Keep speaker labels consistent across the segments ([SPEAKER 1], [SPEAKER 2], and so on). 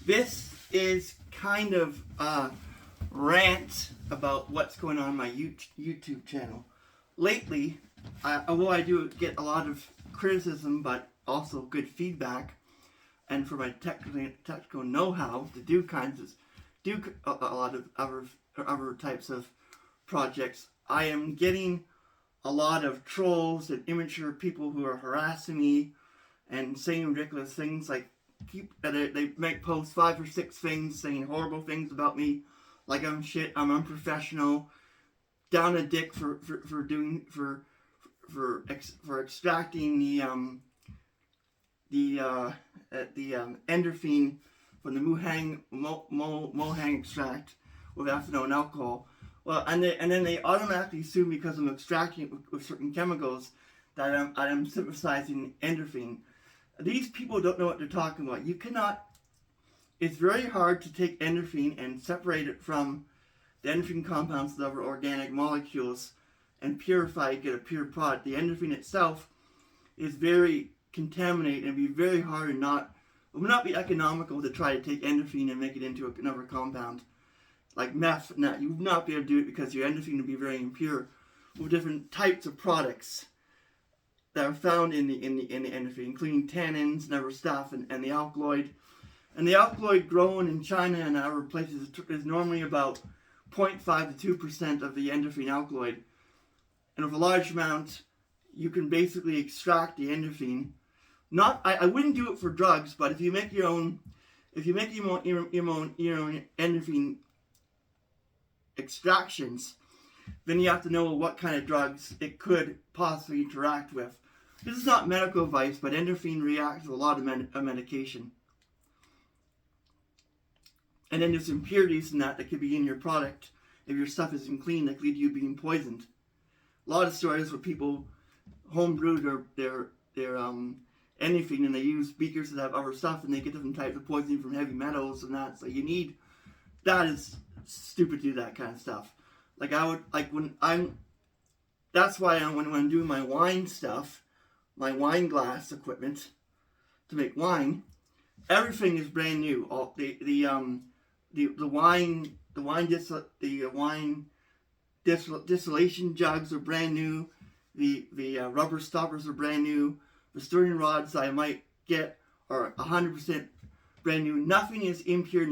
[SPEAKER 1] This is kind of a rant about what's going on my YouTube channel. Lately, although I do get a lot of criticism, but also good feedback, and for my technical know-how to do a lot of other types of projects, I am getting a lot of trolls and immature people who are harassing me and saying ridiculous things like they make posts 5 or 6 things saying horrible things about me, like I'm shit, I'm unprofessional, down a dick for extracting the endorphin from the mohang extract with ethanol and alcohol. Well, and then they automatically assume because I'm extracting it with certain chemicals that I'm synthesizing endorphin. These people don't know what they're talking about. You cannot. It's very hard to take endorphin and separate it from the endorphin compounds of other organic molecules and purify it, get a pure product. The endorphin itself is very contaminated and be very hard and it will not be economical to try to take endorphin and make it into another compound like meth. You will not be able to do it because your endorphin will be very impure with different types of products that are found in the endorphin, including tannins and other stuff, and the alkaloid. And the alkaloid grown in China and other places is normally about 0.5 to 2% of the endorphin alkaloid. And with a large amount, you can basically extract the endorphin. I wouldn't do it for drugs, but if you make your own endorphin extractions, then you have to know what kind of drugs it could possibly interact with. This is not medical advice, but endorphin reacts with a lot of medication. And then there's impurities in that could be in your product. If your stuff isn't clean, that could lead to you being poisoned. A lot of stories where people homebrew their endorphin and they use beakers that have other stuff and they get different types of poisoning from heavy metals and that. So that is stupid to do that kind of stuff. That's why when I'm doing my wine stuff, my wine glass equipment to make wine, everything is brand new. All the wine distillation jugs are brand new. The rubber stoppers are brand new. The stirring rods I might get are 100% brand new. Nothing is impure.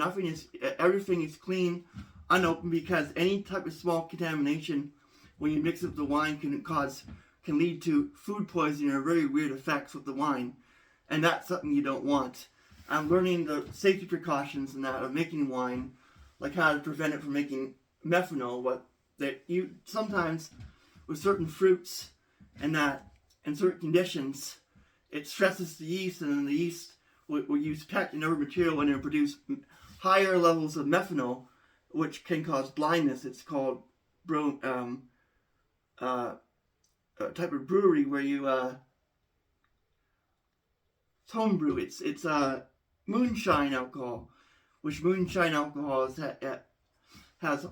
[SPEAKER 1] Everything is clean, unopened, because any type of small contamination when you mix it with the wine can lead to food poisoning or very weird effects with the wine, and that's something you don't want. I'm learning the safety precautions in that of making wine, like how to prevent it from making methanol. You sometimes with certain fruits and certain conditions, it stresses the yeast, and then the yeast will use pet and other material and it'll produce higher levels of methanol, which can cause blindness. It's called a type of brewery where you it's homebrew. It's moonshine alcohol, which moonshine alcohol has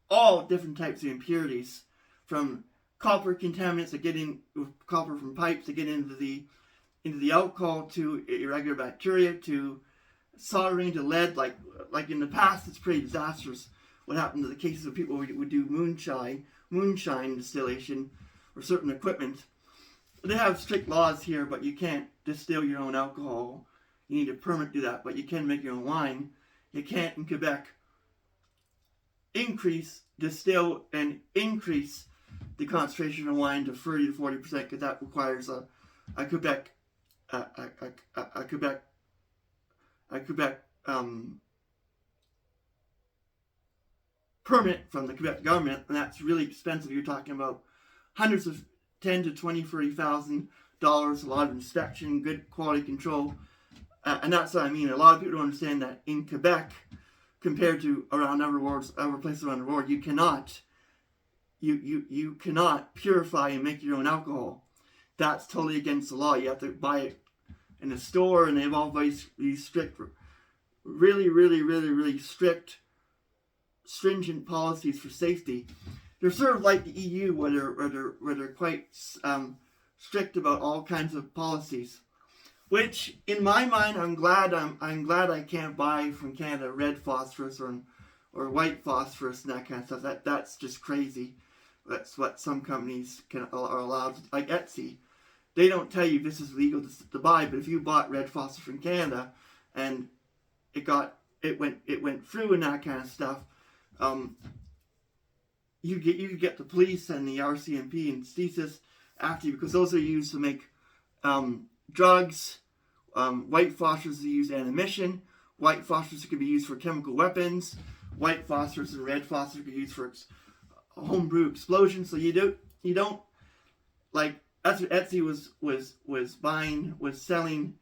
[SPEAKER 1] all different types of impurities, from copper contaminants that get in with copper from pipes that get into the alcohol, to irregular bacteria, to soldering, to lead. Like in the past, it's pretty disastrous what happened to the cases of people who would do moonshine distillation or certain equipment. They have strict laws here, but you can't distill your own alcohol. You need a permit to do that, but you can make your own wine. You can't in Quebec distill and increase the concentration of wine to 30 to 40%, because that requires a Quebec permit from the Quebec government, and that's really expensive. You're talking about hundreds of $10,000 to $20,000, $30,000, a lot of inspection, good quality control, and that's what I mean. A lot of people don't understand that in Quebec, compared to around other places around the world, you cannot purify and make your own alcohol. That's totally against the law. You have to buy it in a store, and they have all these strict, really strict, stringent policies for safety. They're sort of like the EU, where they're quite strict about all kinds of policies. Which, in my mind, I'm glad I can't buy from Canada red phosphorus or white phosphorus and that kind of stuff. That's just crazy. That's what some companies are allowed to, like Etsy. They don't tell you this is legal to buy, but if you bought red phosphorus from Canada and it went through and that kind of stuff, you get the police and the RCMP and CSIS after you, because those are used to make drugs. White phosphorus is used in ammunition. White phosphorus can be used for chemical weapons. White phosphorus and red phosphorus can be used for homebrew explosions. So you don't like, that's what Etsy was selling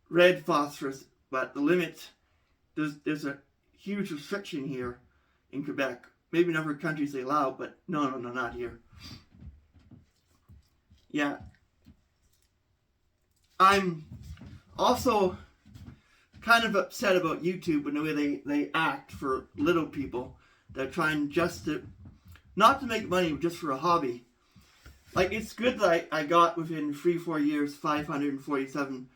[SPEAKER 1] red phosphorus, but the limit, there's a huge restriction here in Quebec. Maybe in other countries they allow, but no, not here. Yeah. I'm also kind of upset about YouTube and the way they act for little people. They're trying not to make money, but just for a hobby. Like, it's good that I got within 3-4 years 547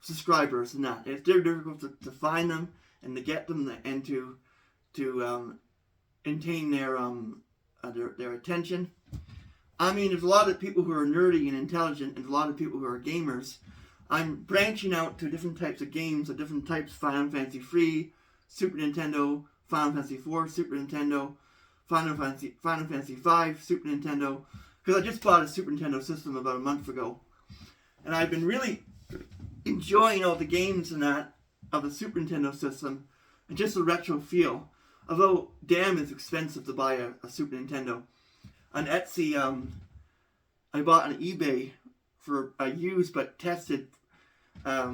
[SPEAKER 1] subscribers and that. It's difficult to find them and to get them and to maintain their attention. I mean, there's a lot of people who are nerdy and intelligent, and a lot of people who are gamers. I'm branching out to different types of games, different types: Final Fantasy 3, Super Nintendo, Final Fantasy 4, Super Nintendo, Final Fantasy 5, Super Nintendo. Because I just bought a Super Nintendo system about a month ago, and I've been really enjoying all the games and that of the Super Nintendo system, and just the retro feel. Although, damn, it's expensive to buy a Super Nintendo. On Etsy, I bought on eBay for a used but tested a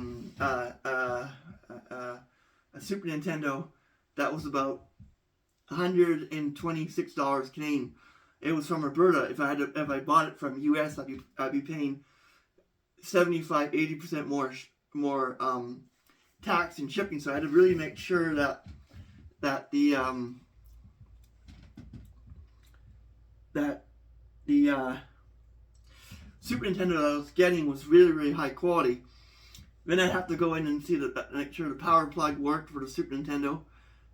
[SPEAKER 1] Super Nintendo that was about $126 Canadian. It was from Alberta. If I bought it from US, I'd be paying 75-80% more tax and shipping. So I had to really make sure that the Super Nintendo that I was getting was really, really high quality. Then I'd have to go in and make sure the power plug worked for the Super Nintendo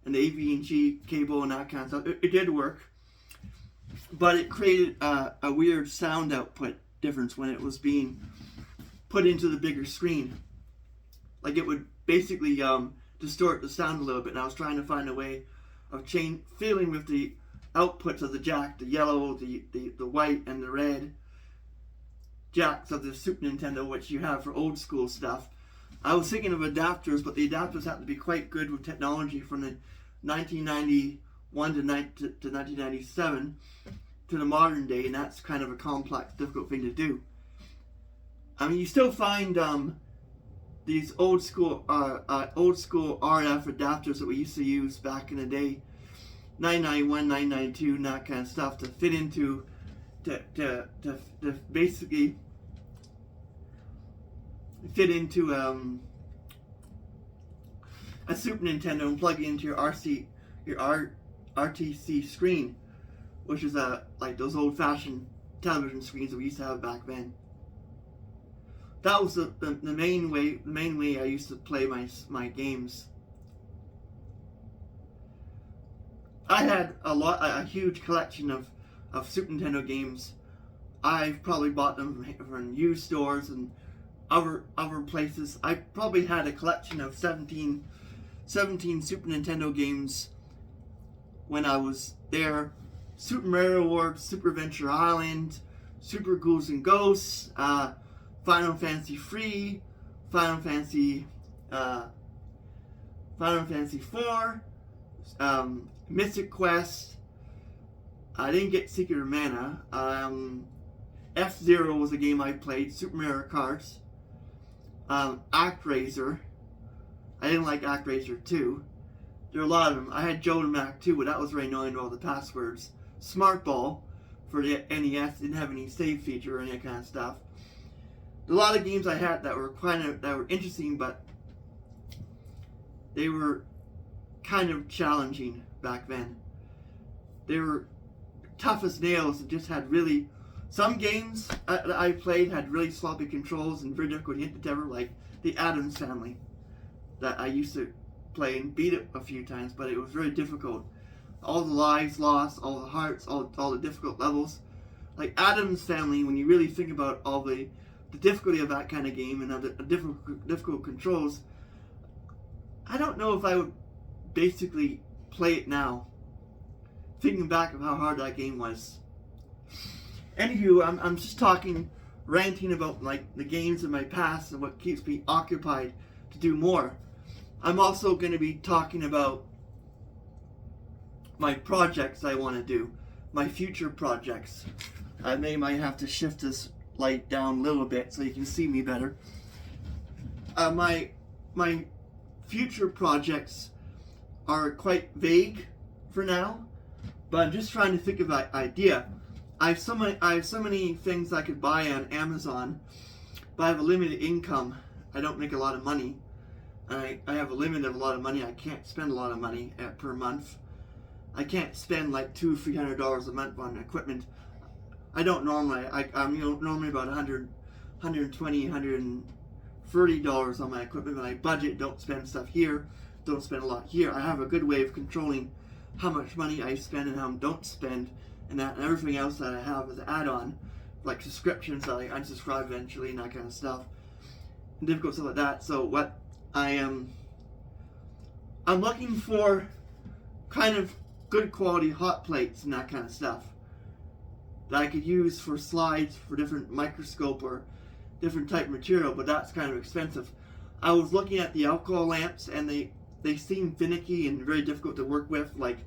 [SPEAKER 1] and the AV&G cable and that kind of stuff. It did work, but it created a weird sound output difference when it was being put into the bigger screen. Like, it would basically distort the sound a little bit, and I was trying to find a way of feeling with the outputs of the jack, the yellow, the white, and the red jacks of the Super Nintendo, which you have for old school stuff. I was thinking of adapters, but the adapters have to be quite good with technology from the 1991 to 1997 to the modern day, and that's kind of a complex, difficult thing to do. I mean, you still find these old school RF adapters that we used to use back in the day, 991, 992, and that kind of stuff, to fit into to basically fit into a Super Nintendo and plug it into your RTC screen, which is like those old-fashioned television screens that we used to have back then. That was the main way I used to play my games. I had a huge collection of Super Nintendo games. I've probably bought them from used stores and other places. I probably had a collection of 17 Super Nintendo games when I was there. Super Mario World, Super Adventure Island, Super Ghouls and Ghosts, Final Fantasy 3, Final Fantasy 4, Mystic Quest. I didn't get Secret of Mana. F-Zero was a game I played. Super Mario Kart. ActRaiser. I didn't like ActRaiser 2. There are a lot of them. I had Joe and Mac 2, but that was very annoying with all the passwords. Smart Ball for the NES didn't have any save feature or any kind of stuff. A lot of games I had that were interesting, but they were kind of challenging back then. They were tough as nails and just had really Some games that I played had really sloppy controls and very difficult to hit the devil, like the Addams Family, that I used to play and beat it a few times, but it was very difficult. All the lives lost, all the hearts, all the difficult levels. Like Addams Family, when you really think about all the difficulty of that kind of game and the difficult controls, I don't know if I would basically play it now, thinking back of how hard that game was. Anywho, I'm just ranting about like the games in my past and what keeps me occupied to do more. I'm also going to be talking about my projects I want to do, my future projects. I might have to shift this light down a little bit so you can see me better. My future projects are quite vague for now, but I'm just trying to think of an idea. I have so many things I could buy on Amazon, but I have a limited income. I don't make a lot of money. I have a limit of a lot of money. I can't spend a lot of money per month. I can't spend like $200-300 a month on equipment. I don't normally. I'm normally about $120, $130 on my equipment, but I budget. Don't spend stuff here. Don't spend a lot here. I have a good way of controlling how much money I spend and how I don't spend, and everything else that I have as an add-on, like subscriptions that I unsubscribe eventually and that kind of stuff, and difficult stuff like that. So what I'm looking for kind of good quality hot plates and that kind of stuff that I could use for slides for different microscope or different type of material, but that's kind of expensive. I was looking at the alcohol lamps and they seem finicky and very difficult to work with. Like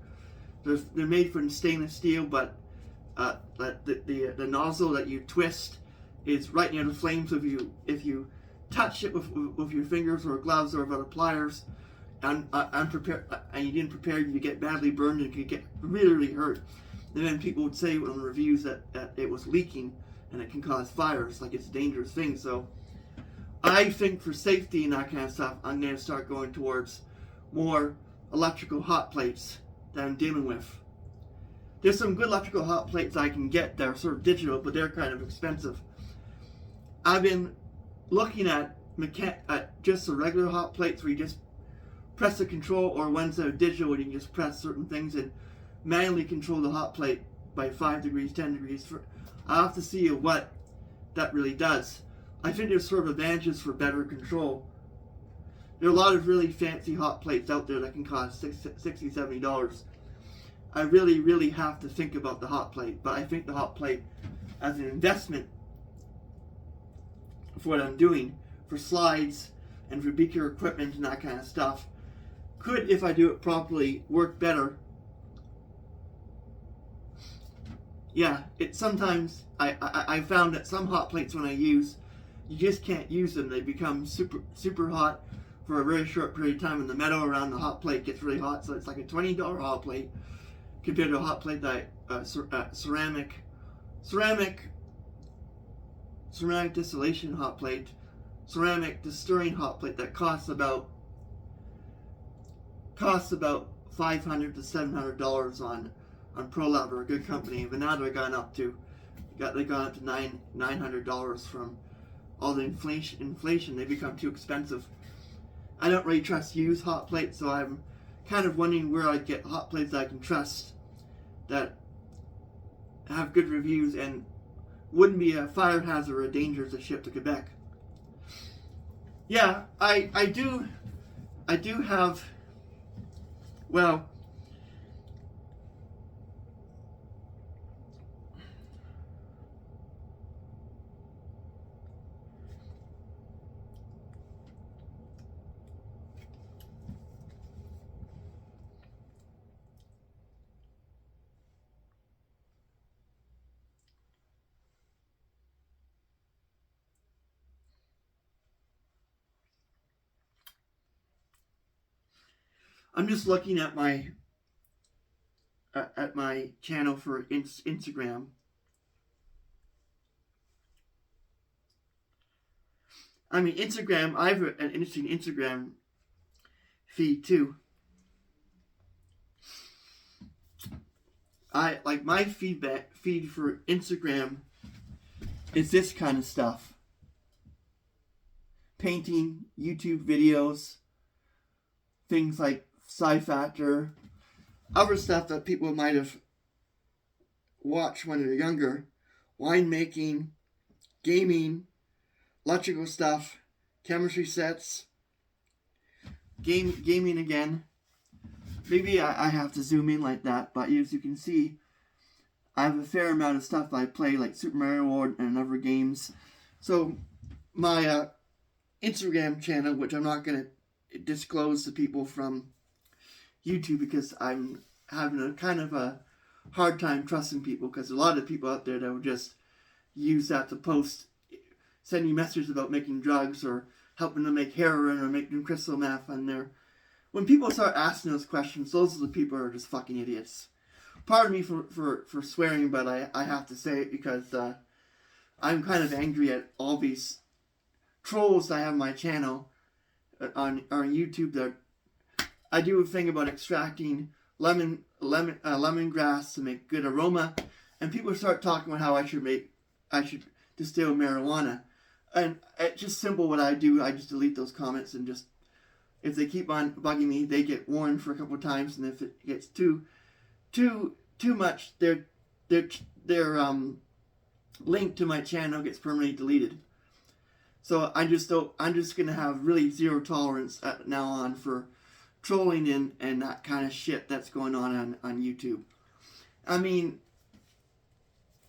[SPEAKER 1] they're made from stainless steel, but the nozzle that you twist is right near the flame. So if you touch it with your fingers or gloves or other pliers, unprepared, and you didn't prepare, you get badly burned and could get really hurt. And then people would say on the reviews that it was leaking and it can cause fires. Like it's a dangerous thing. So I think for safety and that kind of stuff, I'm going to start going towards more electrical hot plates that I'm dealing with. There's some good electrical hot plates I can get that are sort of digital, but they're kind of expensive. I've been looking at just the regular hot plates where you just press the control, or ones that are digital where you can just press certain things and manually control the hot plate by 5 degrees, 10 degrees. I'll have to see what that really does. I think there's sort of advantages for better control. There are a lot of really fancy hot plates out there that can cost $60, $70. I really have to think about the hot plate, but I think the hot plate as an investment for what I'm doing, for slides and for beaker equipment and that kind of stuff, could, if I do it properly, work better. Yeah, sometimes I found that some hot plates when I use, you just can't use them. They become super hot for a very short period of time, and the metal around the hot plate gets really hot. So it's like a $20 hot plate compared to a hot plate that ceramic distillation hot plate, ceramic distilling hot plate that costs about $500 to $700 on ProLab, or a good company. But now they've gone up to $900 from all the inflation. They become too expensive. I don't really trust used hot plates, so I'm kind of wondering where I'd get hot plates that I can trust, that have good reviews and wouldn't be a fire hazard or a danger to ship to Quebec. Yeah, I do have, well, I'm just looking at my channel for Instagram. I mean, Instagram, I have an interesting Instagram feed too. I like my feed for Instagram is this kind of stuff. Painting, YouTube videos, things like Sci Factor, other stuff that people might have watched when they're younger, winemaking, gaming, electrical stuff, chemistry sets, gaming again. Maybe I have to zoom in like that, but as you can see, I have a fair amount of stuff I play, like Super Mario World and other games. So my Instagram channel, which I'm not going to disclose to people from YouTube because I'm having a kind of a hard time trusting people, because a lot of people out there that will just use that to post, send you messages about making drugs or helping them make heroin or making crystal meth, and when people start asking those questions, those are the people who are just fucking idiots. Pardon me for swearing, but I have to say it because I'm kind of angry at all these trolls I have on my channel on YouTube. That I do a thing about extracting lemongrass to make good aroma, and people start talking about how I should distill marijuana, and it's just simple. What I do, I just delete those comments, and just, if they keep on bugging me, they get warned for a couple of times, and if it gets too much, their link to my channel gets permanently deleted. So I'm just gonna have really zero tolerance now on for trolling and that kind of shit that's going on YouTube. I mean,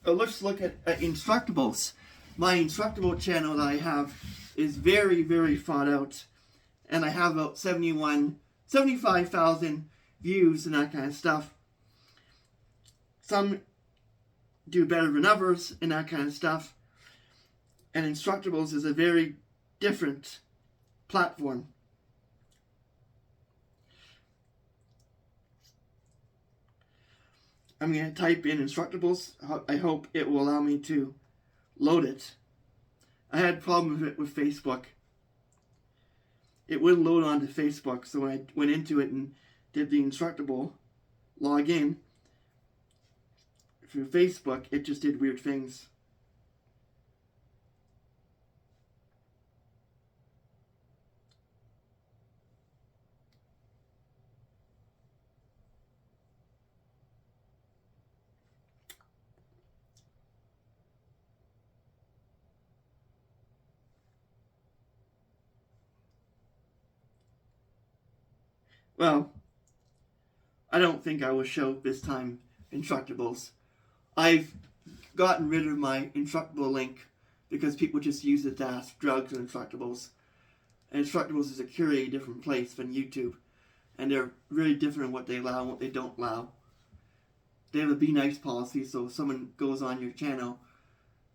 [SPEAKER 1] let's look at Instructables. My Instructable channel that I have is very, very thought out, and I have about 75,000 views and that kind of stuff. Some do better than others and that kind of stuff. And Instructables is a very different platform. I'm going to type in Instructables. I hope it will allow me to load it. I had problems with it with Facebook. It wouldn't load onto Facebook, so when I went into it and did the Instructable login through Facebook, it just did weird things. Well, I don't think I will show this time Instructables. I've gotten rid of my Instructable link because people just use it to ask drugs and Instructables. And Instructables is a curated different place than YouTube. And they're really different in what they allow and what they don't allow. They have a be nice policy, so if someone goes on your channel,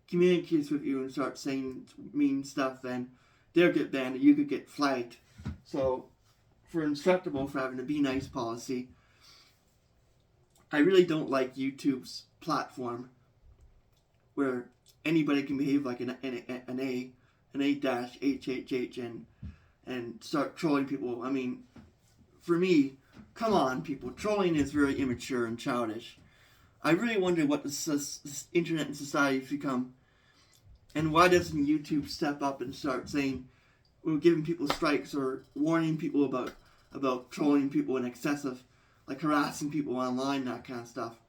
[SPEAKER 1] communicates with you and starts saying mean stuff, then they'll get banned and you could get flagged. So for Instructable, for having a be nice policy, I really don't like YouTube's platform where anybody can behave like an A-HHH and start trolling people. I mean, for me, come on, people. Trolling is very immature and childish. I really wonder what this internet and society has become, and why doesn't YouTube step up and start saying, we're giving people strikes or warning people about trolling people and excessive, like harassing people online, that kind of stuff.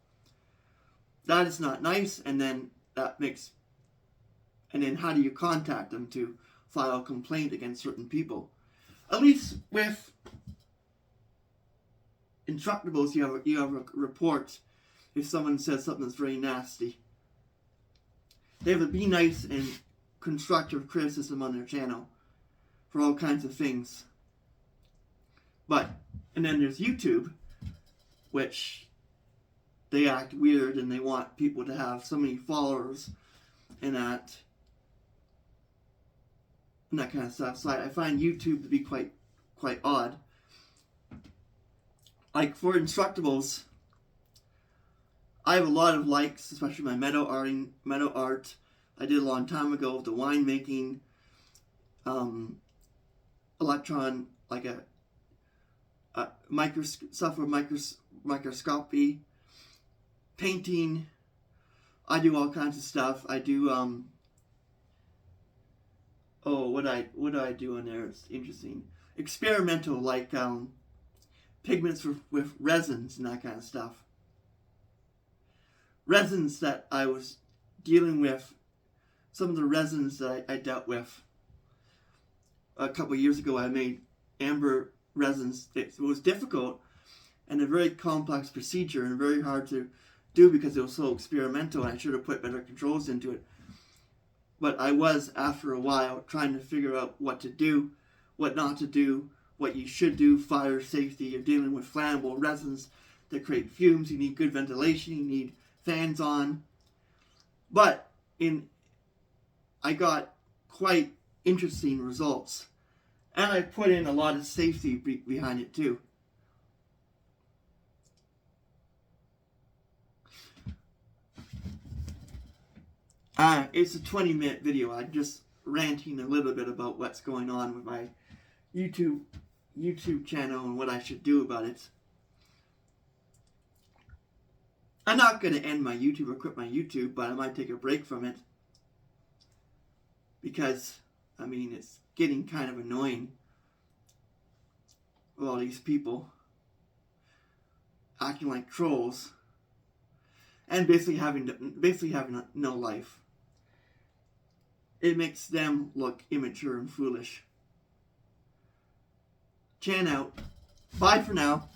[SPEAKER 1] That is not nice, and then how do you contact them to file a complaint against certain people? At least with Instructables, you have a report if someone says something that's very nasty. They have a be nice and constructive criticism on their channel for all kinds of things. And then there's YouTube, which they act weird and they want people to have so many followers and that kind of stuff. So I find YouTube to be quite odd. Like for Instructables, I have a lot of likes, especially my metal art I did a long time ago with the winemaking, electron, like a stuff with microscopy, painting. I do all kinds of stuff. I do Oh, what do I do on there? It's interesting. Experimental, like pigments with resins and that kind of stuff. Resins that I was dealing with, some of the resins that I dealt with a couple of years ago. I made amber resins. It was difficult and a very complex procedure and very hard to do because it was so experimental, and I should have put better controls into it. But I was, after a while, trying to figure out what to do, what not to do, what you should do, fire safety. You're dealing with flammable resins that create fumes. You need good ventilation. You need fans on. But I got quite interesting results. And I put in a lot of safety behind it too. It's a 20-minute video. I'm just ranting a little bit about what's going on with my YouTube channel and what I should do about it. I'm not going to end my YouTube or quit my YouTube, but I might take a break from it. Because, I mean, it's getting kind of annoying with all these people acting like trolls and basically having no life. It makes them look immature and foolish. Chan out. Bye for now.